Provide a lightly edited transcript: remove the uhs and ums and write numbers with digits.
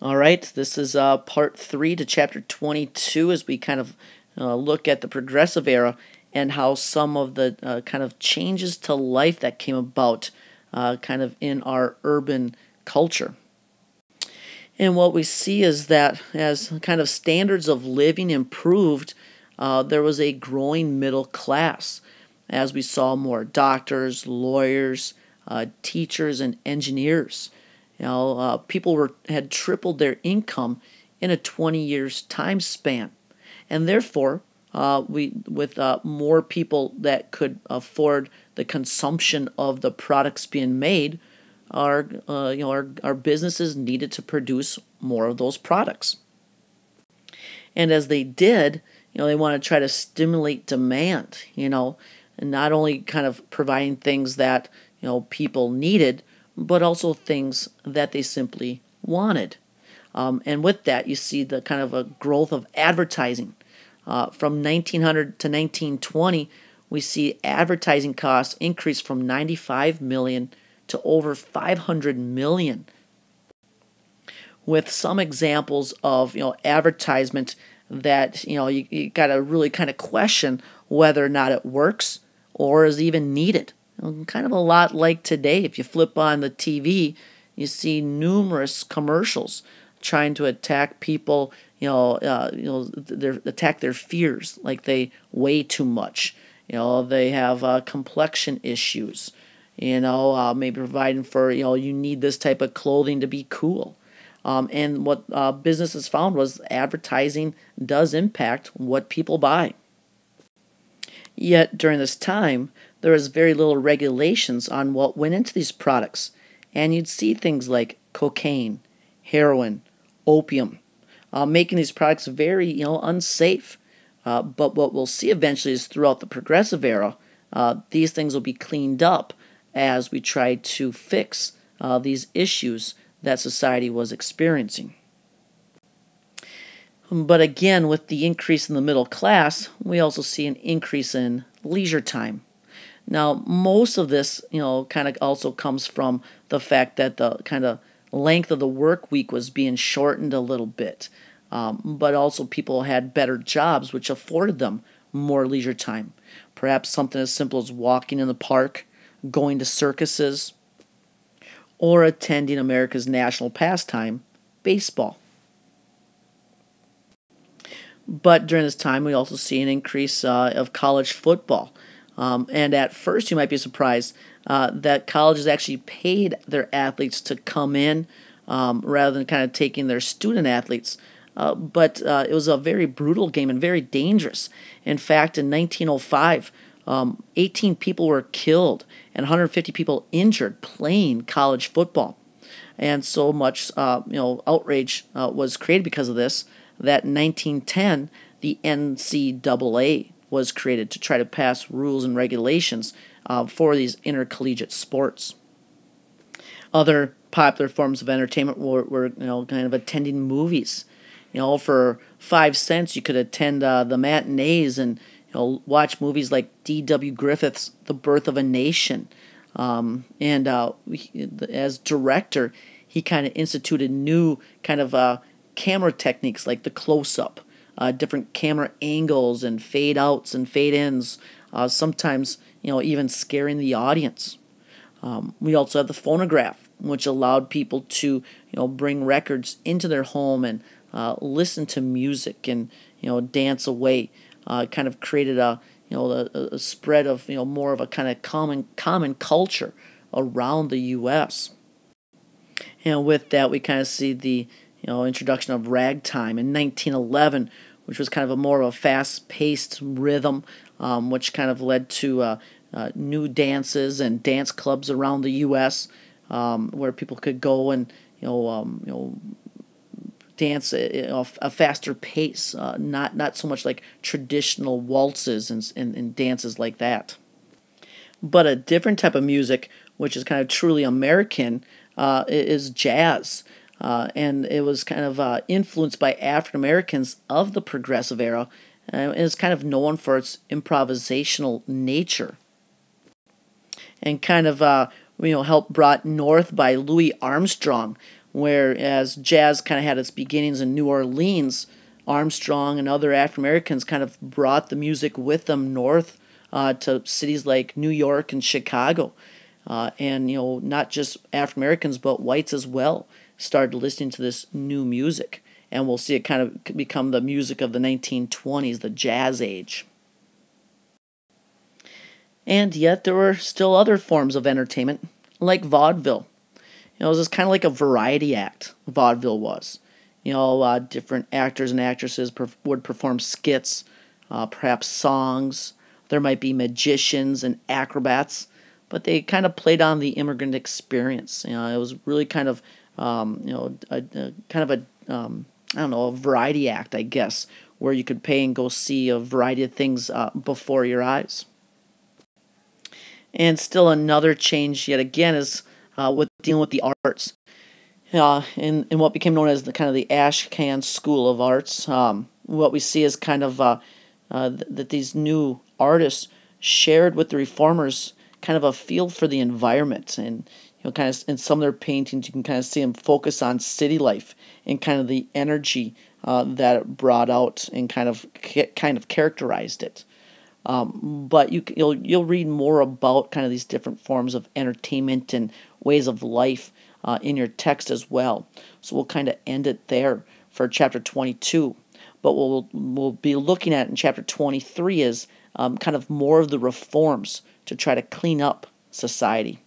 All right, this is part 3 to chapter 22 as we kind of look at the progressive era and how some of the kind of changes to life that came about kind of in our urban culture. And what we see is that as kind of standards of living improved, there was a growing middle class as we saw more doctors, lawyers, teachers, and engineers. People had tripled their income in a 20 years time span, and therefore, we with more people that could afford the consumption of the products being made, our businesses needed to produce more of those products. And as they did, they want to try to stimulate demand, and not only kind of providing things that, people needed, but also things that they simply wanted. And with that, you see the kind of a growth of advertising. From 1900 to 1920, we see advertising costs increase from 95 million to over 500 million, with some examples of advertisement that you got to really kind of question whether or not it works or is even needed. Kind of a lot like today. If you flip on the TV, you see numerous commercials trying to attack people. Attack their fears, like they weigh too much. They have complexion issues. Maybe providing for you need this type of clothing to be cool. And what businesses found was advertising does impact what people buy. Yet during this time, there was very little regulations on what went into these products, and you'd see things like cocaine, heroin, opium, making these products very unsafe. But what we'll see eventually is throughout the progressive era, these things will be cleaned up as we try to fix these issues that society was experiencing. But again, with the increase in the middle class, we also see an increase in leisure time. Now, most of this, kind of also comes from the fact that the kind of length of the work week was being shortened a little bit. But also people had better jobs, which afforded them more leisure time. Perhaps something as simple as walking in the park, going to circuses, or attending America's national pastime, baseball. But during this time, we also see an increase of college football. And at first, you might be surprised that colleges actually paid their athletes to come in rather than kind of taking their student athletes. But it was a very brutal game and very dangerous. In fact, in 1905, 18 people were killed and 150 people injured playing college football. And so much outrage was created because of this that in 1910 the NCAA was created to try to pass rules and regulations for these intercollegiate sports. Other popular forms of entertainment were kind of attending movies. For 5 cents you could attend the matinees and watch movies like D.W. Griffith's The Birth of a Nation. As director, he kind of instituted new kind of camera techniques like the close-up, different camera angles and fade outs and fade ins, sometimes even scaring the audience. We also had the phonograph, which allowed people to bring records into their home and listen to music and dance away. Kind of created a spread of more of a kind of common culture around the U.S. And with that, we kind of see the introduction of ragtime in 1911, which was kind of a more of a fast-paced rhythm, which kind of led to new dances and dance clubs around the U.S. Where people could go and dance a faster pace, not so much like traditional waltzes and dances like that. But a different type of music, which is kind of truly American, is jazz. And it was kind of influenced by African Americans of the progressive era, and is kind of known for its improvisational nature. And kind of helped brought north by Louis Armstrong, whereas jazz kind of had its beginnings in New Orleans. Armstrong and other African Americans kind of brought the music with them north to cities like New York and Chicago. And not just African Americans but whites as well started listening to this new music, and we'll see it kind of become the music of the 1920s, the jazz age. And yet there were still other forms of entertainment, like vaudeville. It was just kind of like a variety act, vaudeville was. Different actors and actresses would perform skits, perhaps songs. There might be magicians and acrobats, but they kind of played on the immigrant experience. It was really kind of, a variety act, I guess, where you could pay and go see a variety of things before your eyes. And still another change, yet again, is with dealing with the arts. In what became known as the Ashcan School of Arts, what we see is kind of that these new artists shared with the reformers kind of a feel for the environment, and kind of in some of their paintings you can kind of see them focus on city life and kind of the energy that it brought out and kind of characterized it. But you'll read more about kind of these different forms of entertainment and ways of life in your text as well. So we'll kind of end it there for chapter 22. But what we'll be looking at in chapter 23 is kind of more of the reforms to try to clean up society.